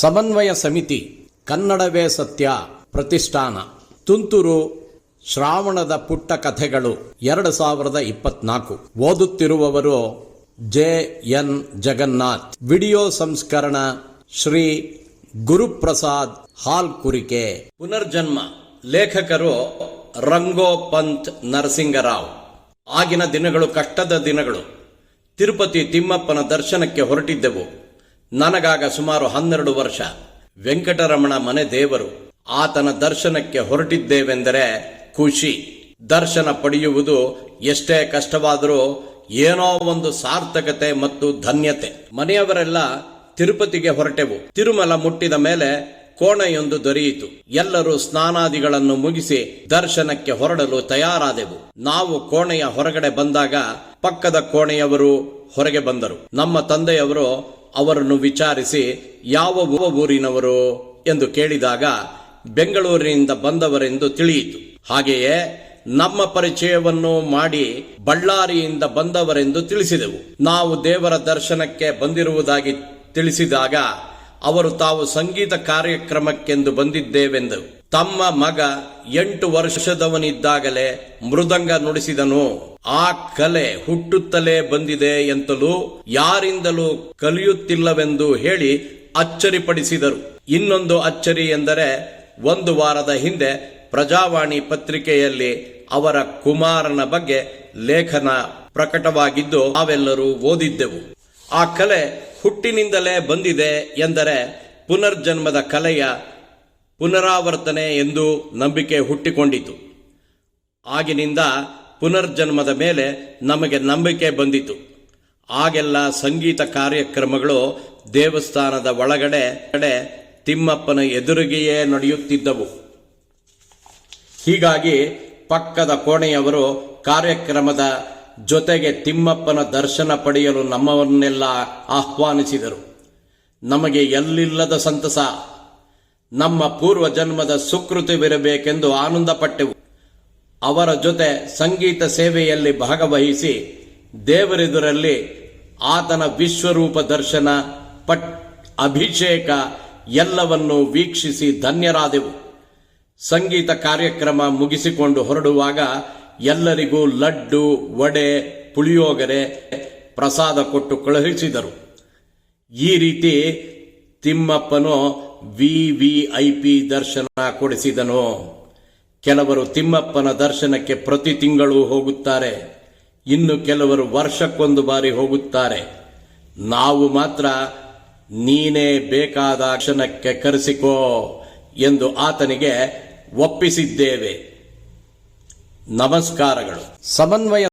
ಸಮನ್ವಯ ಸಮಿತಿ ಕನ್ನಡವೇ ಸತ್ಯ ಪ್ರತಿಷ್ಠಾನ ತುಂತುರು ಶ್ರಾವಣದ ಪುಟ್ಟ ಕಥೆಗಳು 2024 ಓದುತ್ತಿರುವವರು ಜೆಎನ್ ಜಗನ್ನಾಥ್. ವಿಡಿಯೋ ಸಂಸ್ಕರಣ ಶ್ರೀ ಗುರುಪ್ರಸಾದ್ ಹಾಲ್ಕುರಿಕೆ. ಪುನರ್ಜನ್ಮ. ಲೇಖಕರು ರಂಗೋ ಪಂತ್ ನರಸಿಂಗರಾವ್. ಆಗಿನ ದಿನಗಳು ಕಷ್ಟದ ದಿನಗಳು. ತಿರುಪತಿ ತಿಮ್ಮಪ್ಪನ ದರ್ಶನಕ್ಕೆ ಹೊರಟಿದ್ದೆವು. ನನಗಾಗ ಸುಮಾರು 12 ವರ್ಷ. ವೆಂಕಟರಮಣ ಮನೆ ದೇವರು. ಆತನ ದರ್ಶನಕ್ಕೆ ಹೊರಟಿದ್ದೇವೆಂದರೆ ಖುಷಿ. ದರ್ಶನ ಪಡೆಯುವುದು ಎಷ್ಟೇ ಕಷ್ಟವಾದರೂ ಏನೋ ಒಂದು ಸಾರ್ಥಕತೆ ಮತ್ತು ಧನ್ಯತೆ. ಮನೆಯವರೆಲ್ಲ ತಿರುಪತಿಗೆ ಹೊರಟೆವು. ತಿರುಮಲ ಮುಟ್ಟಿದ ಮೇಲೆ ಕೋಣೆಯೊಂದು ದೊರೆಯಿತು. ಎಲ್ಲರೂ ಸ್ನಾನಾದಿಗಳನ್ನು ಮುಗಿಸಿ ದರ್ಶನಕ್ಕೆ ಹೊರಡಲು ತಯಾರಾದೆವು. ನಾವು ಕೋಣೆಯ ಹೊರಗಡೆ ಬಂದಾಗ ಪಕ್ಕದ ಕೋಣೆಯವರು ಹೊರಗೆ ಬಂದರು. ನಮ್ಮ ತಂದೆಯವರು ಅವರನ್ನು ವಿಚಾರಿಸಿ ಯಾವ ಊರಿನವರು ಎಂದು ಕೇಳಿದಾಗ ಬೆಂಗಳೂರಿನಿಂದ ಬಂದವರೆಂದು ತಿಳಿಯಿತು. ಹಾಗೆಯೇ ನಮ್ಮ ಪರಿಚಯವನ್ನು ಮಾಡಿ ಬಳ್ಳಾರಿಯಿಂದ ಬಂದವರೆಂದು ತಿಳಿಸಿದೆವು. ನಾವು ದೇವರ ದರ್ಶನಕ್ಕೆ ಬಂದಿರುವುದಾಗಿ ತಿಳಿಸಿದಾಗ ಅವರು ತಾವು ಸಂಗೀತ ಕಾರ್ಯಕ್ರಮಕ್ಕೆಂದು ಬಂದಿದ್ದೇವೆಂದರು. ತಮ್ಮ ಮಗ 8 ವರ್ಷದವನಿದ್ದಾಗಲೇ ಮೃದಂಗ ನುಡಿಸಿದನು. ಆ ಕಲೆ ಹುಟ್ಟುತ್ತಲೇ ಬಂದಿದೆ ಎಂತಲೂ ಯಾರಿಂದಲೂ ಕಲಿಯುತ್ತಿಲ್ಲವೆಂದು ಹೇಳಿ ಅಚ್ಚರಿಪಡಿಸಿದರು. ಇನ್ನೊಂದು ಅಚ್ಚರಿ ಎಂದರೆ 1 ವಾರದ ಹಿಂದೆ ಪ್ರಜಾವಾಣಿ ಪತ್ರಿಕೆಯಲ್ಲಿ ಅವರ ಕುಮಾರನ ಬಗ್ಗೆ ಲೇಖನ ಪ್ರಕಟವಾಗಿದ್ದು ನಾವೆಲ್ಲರೂ ಓದಿದ್ದೆವು. ಆ ಕಲೆ ಹುಟ್ಟಿನಿಂದಲೇ ಬಂದಿದೆ ಎಂದರೆ ಪುನರ್ಜನ್ಮದ ಕಲೆಯ ಪುನರಾವರ್ತನೆ ಎಂದು ನಂಬಿಕೆ ಹುಟ್ಟಿಕೊಂಡಿತು. ಆಗಿನಿಂದ ಪುನರ್ಜನ್ಮದ ಮೇಲೆ ನಮಗೆ ನಂಬಿಕೆ ಬಂದಿತು. ಆಗೆಲ್ಲ ಸಂಗೀತ ಕಾರ್ಯಕ್ರಮಗಳು ದೇವಸ್ಥಾನದ ಒಳಗಡೆ ತಿಮ್ಮಪ್ಪನ ಎದುರಿಗೆಯೇ ನಡೆಯುತ್ತಿದ್ದವು. ಹೀಗಾಗಿ ಪಕ್ಕದ ಕೋಣೆಯವರು ಕಾರ್ಯಕ್ರಮದ ಜೊತೆಗೆ ತಿಮ್ಮಪ್ಪನ ದರ್ಶನ ಪಡೆಯಲು ನಮ್ಮವನ್ನೆಲ್ಲ ಆಹ್ವಾನಿಸಿದರು. ನಮಗೆ ಎಲ್ಲಿಲ್ಲದ ಸಂತಸ. ನಮ್ಮ ಪೂರ್ವ ಜನ್ಮದ ಸುಕೃತವಿರಬೇಕೆಂದು ಆನಂದಪಟ್ಟೆವು. ಅವರ ಜೊತೆ ಸಂಗೀತ ಸೇವೆಯಲ್ಲಿ ಭಾಗವಹಿಸಿ ದೇವರೆದುರಲ್ಲಿ ಆತನ ವಿಶ್ವರೂಪ ದರ್ಶನ ಅಭಿಷೇಕ ಎಲ್ಲವನ್ನೂ ವೀಕ್ಷಿಸಿ ಧನ್ಯರಾದೆವು. ಸಂಗೀತ ಕಾರ್ಯಕ್ರಮ ಮುಗಿಸಿಕೊಂಡು ಹೊರಡುವಾಗ ಎಲ್ಲರಿಗೂ ಲಡ್ಡು, ವಡೆ, ಪುಳಿಯೋಗರೆ ಪ್ರಸಾದ ಕೊಟ್ಟು ಕಳುಹಿಸಿದರು. ಈ ರೀತಿ ತಿಮ್ಮಪ್ಪನು VVIP ದರ್ಶನ ಕೊಡಿಸಿದನು. ಕೆಲವರು ತಿಮ್ಮಪ್ಪನ ದರ್ಶನಕ್ಕೆ ಪ್ರತಿ ತಿಂಗಳು ಹೋಗುತ್ತಾರೆ. ಇನ್ನು ಕೆಲವರು ವರ್ಷಕ್ಕೊಂದು ಬಾರಿ ಹೋಗುತ್ತಾರೆ. ನಾವು ಮಾತ್ರ ನೀನೇ ಬೇಕಾದ ದರ್ಶನಕ್ಕೆ ಕರೆಸಿಕೋ ಎಂದು ಆತನಿಗೆ ಒಪ್ಪಿಸಿದ್ದೇವೆ. ನಮಸ್ಕಾರಗಳು. ಸಮನ್ವಯ